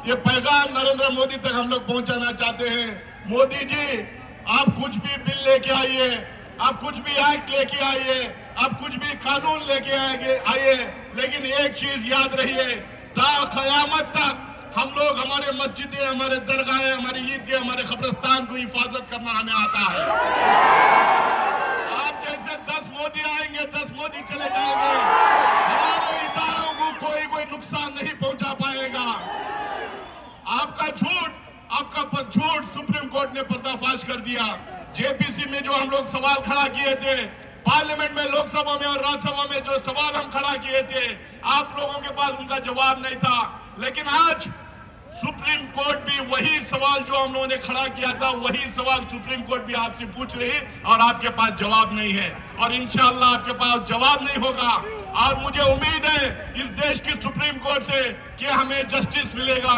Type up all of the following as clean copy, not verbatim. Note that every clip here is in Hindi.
ये पैगाम नरेंद्र मोदी तक हम लोग पहुंचाना चाहते हैं। मोदी जी, आप कुछ भी बिल लेके आइए, आप कुछ भी एक्ट लेके आइए, आप कुछ भी कानून लेके आइए, लेकिन एक चीज याद रहिए, ता कयामत तक हम लोग, हमारे मस्जिदें, हमारे दरगाहें, हमारी ईदगाह, हमारे कब्रिस्तान को हिफाजत करना हमें आता है। आप जैसे 10 मोदी आएंगे, 10 मोदी चले जाएंगे, हमारे इदारों को कोई नुकसान नहीं पहुंचा पाएगा। आपका झूठ सुप्रीम कोर्ट ने पर्दाफाश कर दिया। जेपीसी में जो हम लोग सवाल खड़ा किए थे, पार्लियामेंट में, लोकसभा में और राज्यसभा में जो सवाल हम खड़ा किए थे, आप लोगों के पास उनका जवाब नहीं था। लेकिन आज सुप्रीम कोर्ट भी वही सवाल जो हम लोगों ने खड़ा किया था, वही सवाल सुप्रीम कोर्ट भी आपसे पूछ रही है और आपके पास जवाब नहीं है, और इंशाअल्लाह आपके पास जवाब नहीं होगा। और मुझे उम्मीद है इस देश की सुप्रीम कोर्ट से कि हमें जस्टिस मिलेगा,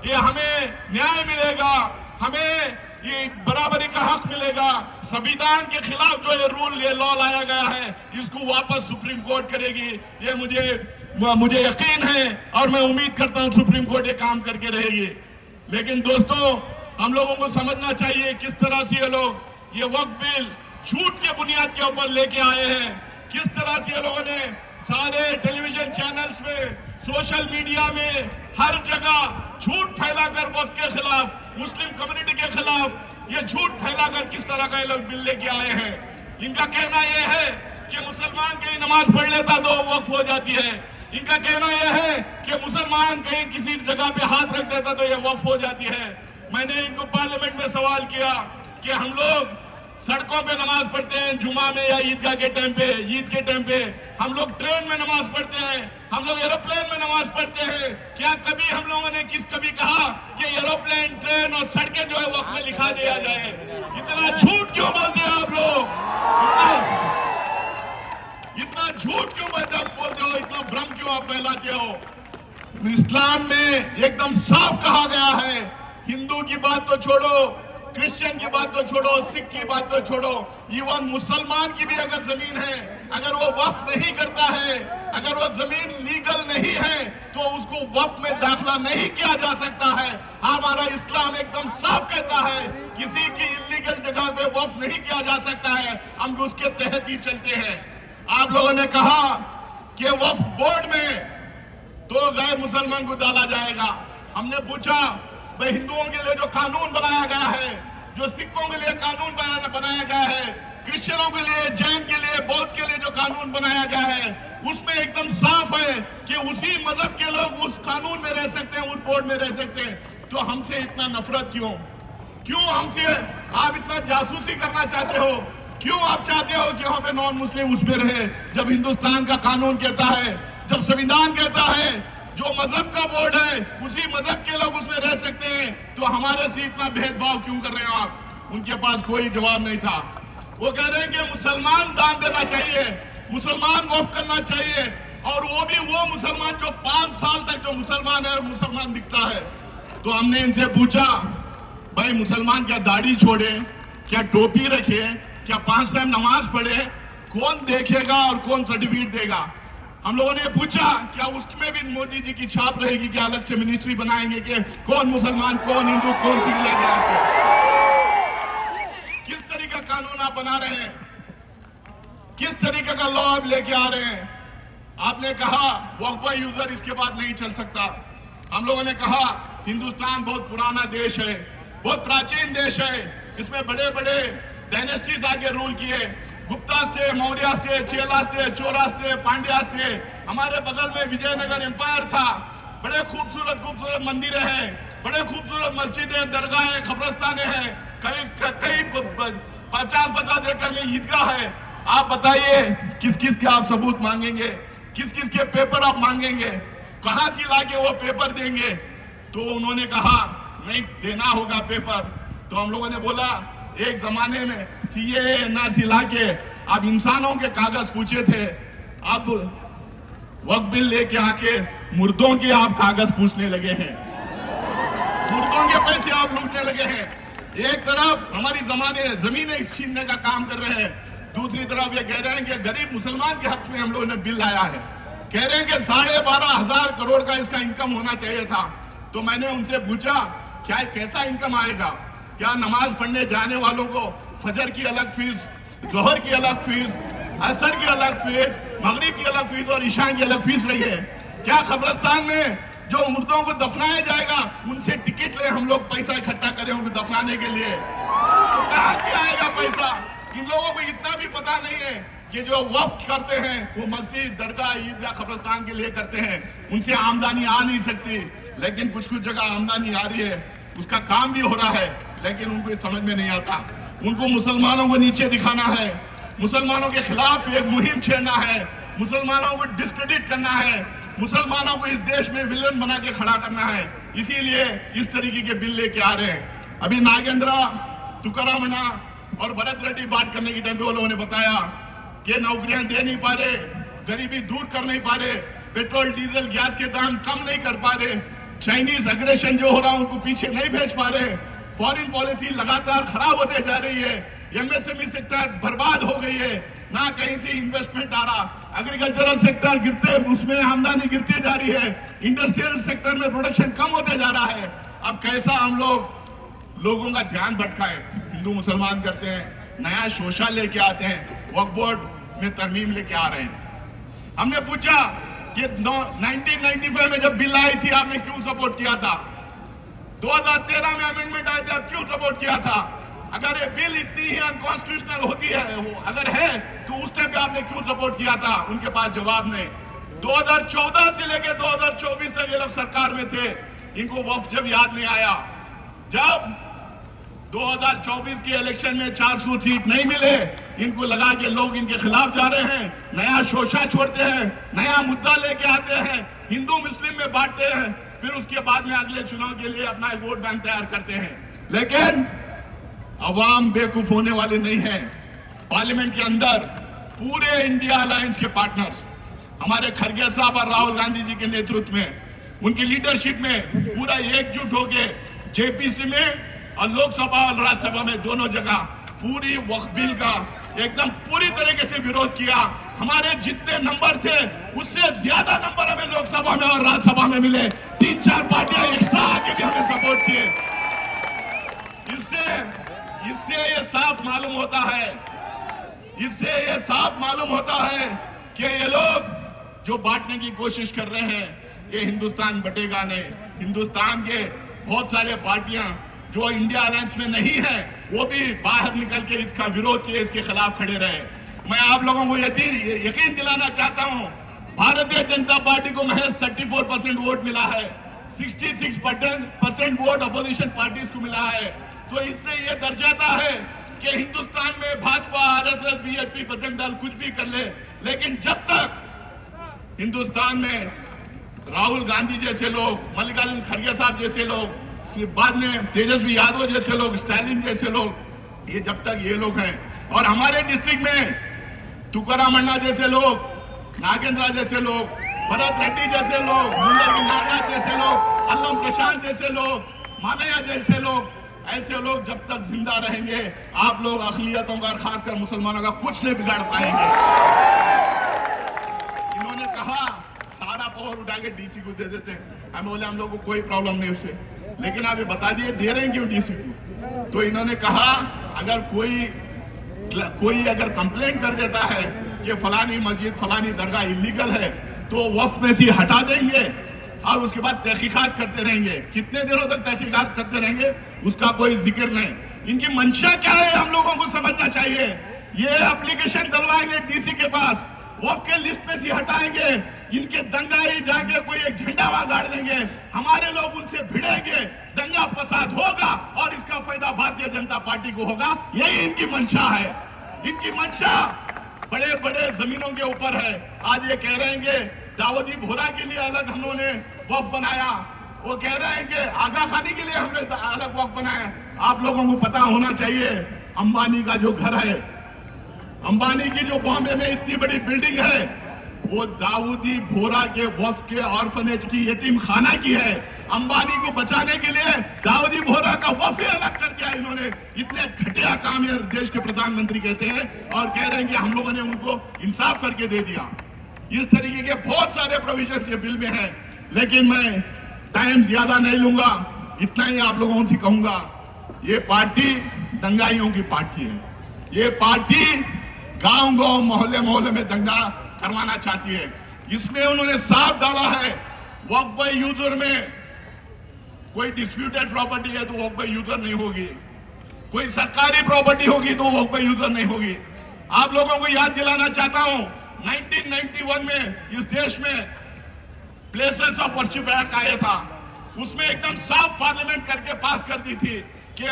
ये हमें न्याय मिलेगा, हमें ये बराबरी का हक मिलेगा। संविधान के खिलाफ जो ये रूल, ये लॉ लाया गया है, इसको वापस सुप्रीम कोर्ट करेगी, ये मुझे यकीन है और मैं उम्मीद करता हूं सुप्रीम कोर्ट ये काम करके रहेगी। लेकिन दोस्तों, हम लोगों को समझना चाहिए किस तरह से ये लोग ये वक्फ बिल झूठ के बुनियाद के ऊपर लेके आए हैं, किस तरह से ये लोगों ने सारे टेलीविजन चैनल्स में, सोशल मीडिया में, हर जगह झूठ फैलाकर वक्फ के खिलाफ, मुस्लिम कम्युनिटी के खिलाफ ये झूठ फैलाकर किस तरह का ये लोग बिल लेके आए हैं। इनका कहना यह है कि मुसलमान कहीं नमाज पढ़ लेता तो वक्फ हो जाती है। इनका कहना यह है कि मुसलमान कहीं किसी जगह पे हाथ रख देता तो यह वक्फ हो जाती है। मैंने इनको पार्लियामेंट में सवाल किया कि हम लोग सड़कों पे नमाज पढ़ते हैं जुमा में या ईदगाह के टाइम पे, ईद के टाइम पे, हम लोग ट्रेन में नमाज पढ़ते हैं, हम लोग एरोप्लेन में नमाज पढ़ते हैं, क्या कभी हम लोगों ने कभी कहा कि एरोप्लेन, ट्रेन और सड़कें जो है वक्त में लिखा दिया जाए? इतना झूठ क्यों बोलते हैं आप लोग? इतना झूठ क्यों बोलते हो? इतना भ्रम क्यों आप फैलाते हो? इस्लाम में एकदम साफ कहा गया है, हिंदू की बात तो छोड़ो, क्रिश्चियन की बात तो छोड़ो, सिख की बात तो छोड़ो, इवन मुसलमान की भी अगर जमीन है, अगर वो वक्फ नहीं करता है, अगर वो जमीन लीगल नहीं है, तो उसको वक्फ में दाखिला नहीं किया जा सकता है। हमारा इस्लाम एकदम साफ कहता है किसी की इलीगल जगह पे वक्फ नहीं किया जा सकता है, हम उसके तहत ही चलते हैं। आप लोगों ने कहा कि वक्फ बोर्ड में तो गैर मुसलमान को डाला जाएगा। हमने पूछा भाई, हिंदुओं के लिए जो कानून बनाया गया है, जो सिखों के लिए कानून बनाया गया है, क्रिश्चियनों के लिए, जैन के लिए, बौद्ध के लिए जो कानून बनाया गया है, उसमें एकदम साफ है कि उसी मजहब के लोग उस कानून में रह सकते हैं, उस बोर्ड में रह सकते हैं। तो हमसे इतना नफरत क्यों हमसे आप इतना जासूसी करना चाहते हो? क्यों आप चाहते हो कि वहां पे नॉन मुस्लिम उसमें रहे, जब हिंदुस्तान का कानून कहता है, जब संविधान कहता है जो मजहब का बोर्ड है उसी मजहब के लोग उसमें रह सकते हैं, तो हमारे से इतना भेदभाव क्यों कर रहे हो आप? उनके पास कोई जवाब नहीं था। वो कह रहे हैं कि मुसलमान दान देना चाहिए, मुसलमान वक्फ करना चाहिए, और वो भी वो मुसलमान जो 5 साल तक जो मुसलमान है और मुसलमान दिखता है। तो हमने इनसे पूछा, भाई मुसलमान क्या दाढ़ी छोड़े, क्या टोपी रखे, क्या 5 टाइम नमाज पढ़े, कौन देखेगा और कौन सर्टिफिकेट देगा? हम लोगों ने पूछा क्या उसमें भी मोदी जी की छाप रहेगी, क्या अलग से मिनिस्ट्री बनाएंगे कि कौन मुसलमान, कौन हिंदू, कौन सिख लेके आपको? किस तरीके का कानून आप बना रहे हैं, किस तरीके का लॉ आप लेके आ रहे हैं? आपने कहा वक्फ बाय यूजर इसके बाद नहीं चल सकता। हम लोगों ने कहा हिंदुस्तान बहुत पुराना देश है, बहुत प्राचीन देश है, इसमें बड़े बड़े डायनेस्टीज आगे रूल किए, गुप्तास थे, मौर्यास थे, चेलास थे, चोरास थे, पांड्यास थे। हमारे बगल में विजयनगर एम्पायर था, बड़े खूबसूरत मंदिर हैं, बड़े खूबसूरत मस्जिदें, दरगाहें, कब्रिस्तानें हैं, कई 50-50 एकड़ में ईदगाह है। आप बताइए किस किस के आप सबूत मांगेंगे, किस किस के पेपर आप मांगेंगे, कहां से लाके वो पेपर देंगे? तो उन्होंने कहा नहीं देना होगा पेपर। तो हम लोगों ने बोला एक जमाने में सीए एनआरसी लाके आप इंसानों के कागज पूछे थे, अब वक्फ बिल लेके आके मुर्दों के आप कागज पूछने लगे हैं, मुर्दों के पैसे आप लूटने लगे हैं। एक तरफ हमारी जमीनें छीनने का काम कर रहे हैं, दूसरी तरफ ये कह रहे हैं कि गरीब मुसलमान के हक में हम लोगों ने बिल लाया है, कह रहे हैं कि 12,500 करोड़ का इसका इनकम होना चाहिए था। तो मैंने उनसे पूछा क्या कैसा इनकम आएगा, क्या नमाज पढ़ने जाने वालों को फजर की अलग फीस, जोहर की अलग फीस, असर की अलग फीस, मगरिब की अलग फीस और ईशा की अलग फीस रही है? क्या कब्रिस्तान में जो मुर्दों को दफनाया जाएगा उनसे टिकट ले हम लोग पैसा इकट्ठा करें उनको दफनाने के लिए? तो कहाँ से आएगा पैसा? इन लोगों को इतना भी पता नहीं है कि जो वक्फ करते हैं वो मस्जिद, दरगाह, ईदगाह, कब्रिस्तान के लिए करते हैं, उनसे आमदनी आ नहीं सकती। लेकिन कुछ कुछ जगह आमदनी आ रही है, उसका काम भी हो रहा है, लेकिन उनको समझ में नहीं आता। उनको मुसलमानों को नीचे दिखाना है, मुसलमानों के खिलाफ एक मुहिम छेड़ना है, मुसलमानों को डिस्क्रेडिट करना है, मुसलमानों को इस देश में विलन बना के खड़ा करना है। इसीलिए इस तरीके के बिल लेके आ रहे हैं। अभी नागेंद्र, तुकारामना और भरत रेड्डी बात करने के टाइम पे वो लोगों ने बताया कि नौकरियां दे नहीं पा रहे, गरीबी दूर कर नहीं पा रहे, पेट्रोल डीजल गैस के दाम कम नहीं कर पा रहे, चाइनीज अग्रेशन जो हो रहा है उनको पीछे नहीं भेज पा रहे, फॉरेन पॉलिसी लगातार खराब होते जा रही है, एमएसएमई सेक्टर बर्बाद हो गई है, ना कहीं से इन्वेस्टमेंट आ रहा, एग्रीकल्चरल सेक्टर गिरते, उसमें आमदनी गिरती जा रही है, इंडस्ट्रियल सेक्टर में प्रोडक्शन कम होते जा रहा है। अब कैसा हम लोगों का ध्यान भटकाए? हिंदू मुसलमान करते हैं, नया शोषा लेके आते हैं, वक्फ बोर्ड में तरमीम लेके आ रहे हैं। हमने पूछा कि 1995 में जब बिल आई थी आपने क्यों सपोर्ट किया था? 2013 में अमेंडमेंट आए थे, आप क्यों सपोर्ट किया था? अगर ये बिल इतनी ही अनकॉन्स्टिट्यूशनल होती है, अगर है तो उस टाइम पे आपने क्यों सपोर्ट किया था? उनके पास जवाब नहीं। 2014 से लेकर 2024 तक ये लोग सरकार में थे, इनको वक्फ जब याद नहीं आया, जब 2024 के इलेक्शन में 400 सीट नहीं मिले, इनको लगा कि लोग इनके खिलाफ जा रहे हैं, नया शोषा छोड़ते हैं, नया मुद्दा लेके आते हैं, हिंदू मुस्लिम में बांटते हैं, फिर उसके बाद में अगले चुनाव के लिए अपना एक वोट बैंक तैयार करते हैं। लेकिन अवाम बेवकूफ होने वाले नहीं है। पार्लियामेंट के अंदर पूरे इंडिया अलायंस के पार्टनर्स, हमारे खरगे साहब और राहुल गांधी जी के नेतृत्व में, उनकी लीडरशिप में पूरा एकजुट होके जेपीसी में और लोकसभा और राज्यसभा में दोनों जगह पूरी वक्फ बिल का एकदम पूरी तरीके से विरोध किया। हमारे जितने नंबर थे उससे ज्यादा नंबर हमें लोकसभा में और राज्यसभा में मिले। 3-4 पार्टियां एक्स्ट्रा आके भी हमें सपोर्ट किए। इससे ये साफ मालूम होता है कि ये लोग जो बांटने की कोशिश कर रहे हैं, ये हिंदुस्तान बटेगा नहीं। हिंदुस्तान के बहुत सारे पार्टियां जो इंडिया अलायंस में नहीं है, वो भी बाहर निकल के इसका विरोध किए, इसके खिलाफ खड़े रहे। मैं आप लोगों को यकीन दिलाना चाहता हूं, भारतीय जनता पार्टी को महज 34% वोट मिला है, 66% वोट अपोजिशन पार्टीज को मिला है। तो इससे यह दर्शाता है कि हिंदुस्तान में भाजपा, आरएसएस, बीएसपी, बजरंग दल कुछ भी कर ले, लेकिन जब तक हिंदुस्तान में राहुल गांधी जैसे लोग, मल्लिकार्जुन खड़गे साहब जैसे लोग, बाद में तेजस्वी यादव जैसे लोग, स्टालिन जैसे लोग, ये जब तक ये लोग हैं, और हमारे डिस्ट्रिक्ट में तुकारामन्ना जैसे लोग, नागेंद्र जैसे लोग, भरत रेड्डी जैसे लोग, मुंडरगी नागराज जैसे लोग, अल्लम प्रशांत जैसे लोग, मालया जैसे लोग, ऐसे लोग जब तक जिंदा रहेंगे, आप लोग अक़लियतों का, खासकर मुसलमानों का कुछ नहीं बिगाड़ पाएंगे। इन्होंने कहा सारा पावर उठा के डीसी को दे देते हैं। हम बोले हम लोग को कोई प्रॉब्लम नहीं उससे, लेकिन आप ये बता दिए दे रहे हैं क्यों डीसी को? तो इन्होंने कहा अगर कोई अगर कंप्लेंट कर देता है कि फलानी मस्जिद, फलानी दरगाह इलीगल है, तो वक्फ में से हटा देंगे और उसके बाद तहकीकात करते रहेंगे। कितने दिनों तक तहकीकात करते रहेंगे उसका कोई जिक्र नहीं। इनकी मंशा क्या है हम लोगों को समझना चाहिए। ये एप्लीकेशन डलवाएंगे डीसी के पास, वक्फ के लिस्ट में से हटाएंगे, इनके दंगाई जाके कोई एक झंडा वहां गाड़ देंगे, हमारे लोग उनसे भिड़ेंगे, दंगा फसाद होगा और इसका फायदा भारतीय जनता पार्टी को होगा। यही इनकी मंशा है। इनकी मंशा बड़े बड़े जमीनों के ऊपर है। आज ये कह रहे हैं कि दाऊदी बोहरा के लिए अलग हमने वक्फ बनाया, वो कह रहे हैं कि आगा खानी के लिए हमने अलग वक्फ बनाया। आप लोगों को पता होना चाहिए, अंबानी का जो घर है, अंबानी की जो बॉम्बे में इतनी बड़ी बिल्डिंग है, वो दाऊदी बोहरा के वक्फ के ऑर्फनेज की, यतीम खाना की है। अंबानी को बचाने के लिए दाऊदी बोहरा का वक्फ अलग कर दिया इन्होंने। इतने घटिया काम ये देश के प्रधानमंत्री कहते हैं और कह रहे हैं कि हम लोगों ने उनको इंसाफ करके दे दिया। इस तरीके के बहुत सारे प्रोविजन ये बिल में है। लेकिन मैं टाइम ज्यादा नहीं लूंगा, इतना ही आप लोगों से कहूंगा, ये पार्टी दंगाइयों की पार्टी है। ये पार्टी गांव गांव मोहल्ले मोहल्ले में दंगा करवाना चाहती है। इसमें उन्होंने साफ डाला है, वक्फ बाय यूजर में कोई डिस्प्यूटेड प्रॉपर्टी है तो वक्फ बाय यूजर नहीं होगी, कोई सरकारी प्रॉपर्टी होगी तो वक्फ बाय यूजर नहीं होगी। आप लोगों को याद दिलाना चाहता हूं, 1991 में इस देश में प्लेसेस ऑफ वर्शिप एक्ट आया था, उसमें एकदम साफ पार्लियामेंट करके पास कर दी थी कि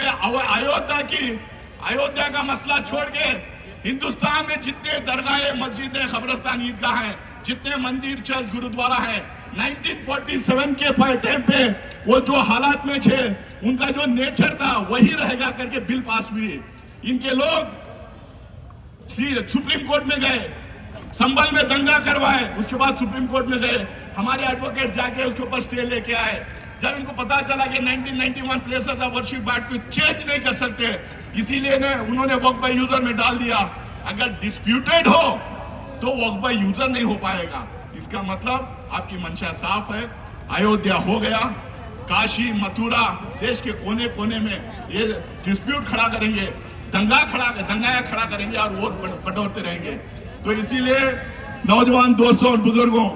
अयोध्या का मसला छोड़ के हिंदुस्तान में जितने दरगाहें, मस्जिदें, कब्रिस्तान, ईदगाह हैं, जितने मंदिर, चर्च, गुरुद्वारा है, 1947 के टाइम पे वो जो हालात में थे, उनका जो नेचर था वही रहेगा करके बिल पास हुई। इनके लोग सुप्रीम कोर्ट में गए, संभल में दंगा करवाए, उसके बाद सुप्रीम कोर्ट में गए, हमारे एडवोकेट जाके उसके ऊपर स्टे लेके आए। जब इनको पता चला कि 1991 प्लेसेस ऑफ वर्शिप एक्ट को चेंज नहीं कर सकते, इसीलिए उन्होंने वक्फ बाय यूजर में डाल दिया। अगर डिस्प्यूटेड हो तो वक्फ बाय यूजर नहीं हो पाएगा। इसका मतलब आपकी मंशा साफ है, अयोध्या हो गया, काशी, मथुरा, देश के कोने कोने में ये डिस्प्यूट खड़ा करेंगे, दंगा खड़ा करेंगे और वोट बटोरते रहेंगे। तो इसीलिए नौजवान दोस्तों और बुजुर्गों,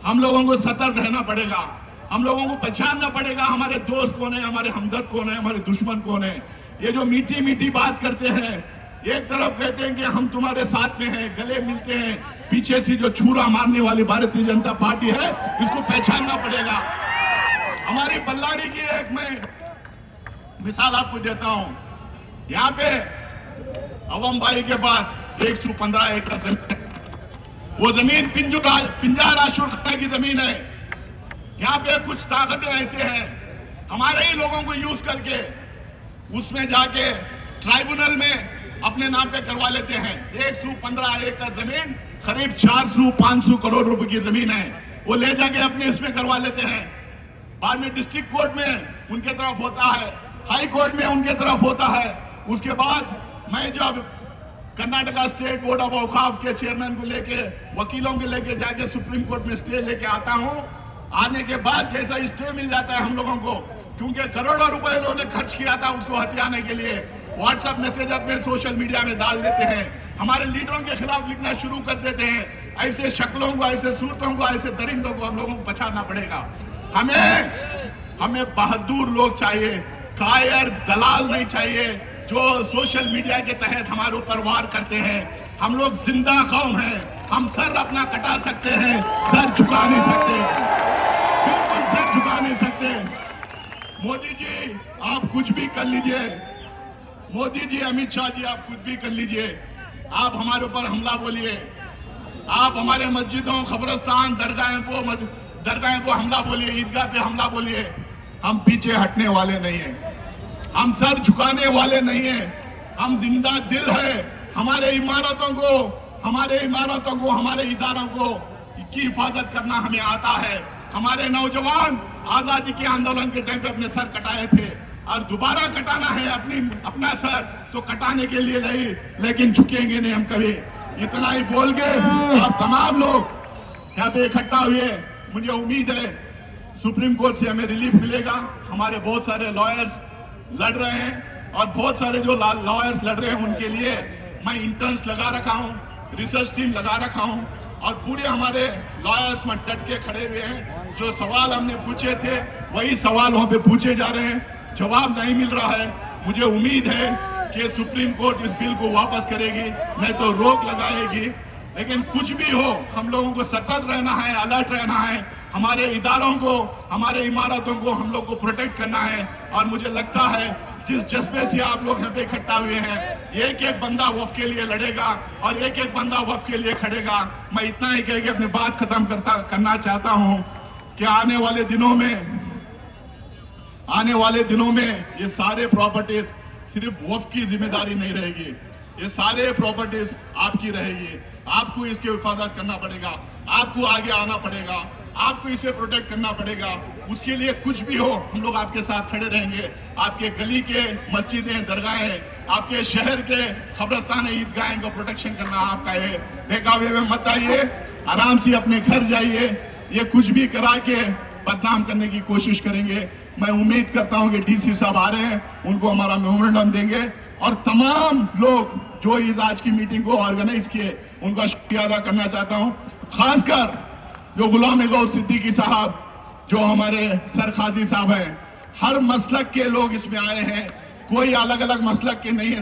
हम लोगों को सतर्क रहना पड़ेगा, हम लोगों को पहचानना पड़ेगा हमारे दोस्त कौन है, हमारे हमदर्द कौन है, हमारे दुश्मन कौन है। ये जो मीठी मीठी बात करते हैं, एक तरफ कहते हैं कि हम तुम्हारे साथ में हैं, गले मिलते हैं, पीछे से जो छुरा मारने वाली भारतीय जनता पार्टी है, इसको पहचानना पड़ेगा। हमारी बल्लारी की एक मैं मिसाल आपको देता हूं, यहाँ पे अवम भाई के पास 115 एकड़ जमीन, वो जमीन पिंजा राजपूत की जमीन है। यहाँ पे कुछ ताकतें ऐसे हैं, हमारे ही लोगों को यूज करके उसमें जाके ट्राइब्यूनल में अपने नाम पे करवा लेते हैं। 115 एकड़ जमीन, करीब 400-500 करोड़ रुपए की जमीन है, वो ले जाके अपने इसमें करवा लेते हैं। बाद में डिस्ट्रिक्ट कोर्ट में उनके तरफ होता है, हाई कोर्ट में उनके तरफ होता है। उसके बाद मैं जब कर्नाटका स्टेट बोर्ड ऑफ औकाफ के चेयरमैन को लेके, वकीलों को लेके जाके सुप्रीम कोर्ट में स्टे लेके आता हूं, आने के बाद जैसा स्टे मिल जाता है हम लोगों को, क्योंकि करोड़ों रुपए उन्होंने खर्च किया था उसको हथियाने के लिए, व्हाट्सएप मैसेज अपने सोशल मीडिया में डाल देते हैं, हमारे लीडरों के खिलाफ लिखना शुरू कर देते हैं। ऐसे शक्लों को, ऐसे सूरतों को, ऐसे दरिंदों को हम लोगों को पहचानना पड़ेगा। हमें बहादुर लोग चाहिए, कायर दलाल नहीं चाहिए जो सोशल मीडिया के तहत हमारे ऊपर वार करते हैं। हम लोग जिंदा कौम हैं, हम सर अपना कटा सकते हैं, सर झुका नहीं सकते, बिल्कुल सर झुका नहीं सकते। मोदी जी आप कुछ भी कर लीजिए, मोदी जी, अमित शाह जी आप कुछ भी कर लीजिए, आप हमारे ऊपर हमला बोलिए, आप हमारे मस्जिदों, कब्रिस्तान, दरगाहें को हमला बोलिए, ईदगाह पे हमला बोलिए, हम पीछे हटने वाले नहीं हैं, हम सर झुकाने वाले नहीं हैं, हम जिंदा दिल है। हमारे इमारतों को, हमारे इदारों को की हिफाजत करना हमें आता है। हमारे नौजवान आजादी के आंदोलन के टाइम पे अपने सर कटाए थे और दोबारा कटाना है अपना सर, तो कटाने के लिए नहीं, लेकिन झुकेंगे नहीं हम कभी। इतना ही बोल के आप तमाम लोग यहाँ पे इकट्ठा हुए, मुझे उम्मीद है सुप्रीम कोर्ट से हमें रिलीफ मिलेगा। हमारे बहुत सारे लॉयर्स लड़ रहे हैं और बहुत सारे जो लॉयर्स लड़ रहे हैं उनके लिए मैं इंटर्न्स लगा रखा हूं, रिसर्च टीम लगा रखा हूं और पूरे हमारे लॉयर्स में डट के खड़े हुए हैं। जो सवाल हमने पूछे थे वही सवाल वहां पे पूछे जा रहे हैं, जवाब नहीं मिल रहा है। मुझे उम्मीद है कि सुप्रीम कोर्ट इस बिल को वापस करेगी, नहीं तो रोक लगाएगी। लेकिन कुछ भी हो, हम लोगों को सतर्क रहना है, अलर्ट रहना है, हमारे इदारों को, हमारे इमारतों को हम लोग को प्रोटेक्ट करना है। और मुझे लगता है जिस जज्बे से आप लोग यहाँ पे इकट्ठा हुए हैं, एक एक बंदा वक्फ के लिए लड़ेगा और एक एक बंदा वक्फ के लिए खड़ेगा। मैं इतना ही कह के अपनी बात खत्म करना चाहता हूँ कि आने वाले दिनों में ये सारे प्रॉपर्टीज सिर्फ वक्फ की जिम्मेदारी नहीं रहेगी, ये सारे प्रॉपर्टीज आपकी रहेगी। आपको इसकी हिफाजत करना पड़ेगा, आपको आगे आना पड़ेगा, आपको इसे प्रोटेक्ट करना पड़ेगा। उसके लिए कुछ भी हो हम लोग आपके साथ खड़े रहेंगे। आपके गली के मस्जिदें, दरगाहें, आपके शहर के कब्रिस्तान, ईदगाहें का प्रोटेक्शन करना आपका है। बेकावे में मत आइए, आराम से अपने घर जाइए। ये कुछ भी करा के बदनाम करने की कोशिश करेंगे। मैं उम्मीद करता हूं कि डीसी साहब आ रहे हैं, उनको हमारा मेमोरेंडम देंगे और तमाम लोग जो इस आज की मीटिंग को ऑर्गेनाइज किए उनका शुक्रिया अदा करना चाहता हूं। खासकर जो गुलाम गौर सिद्दीकी साहब, जो हमारे सरखाजी साहब हैं, हर मसलक के लोग इसमें आए हैं, कोई अलग अलग मसलक के नहीं है,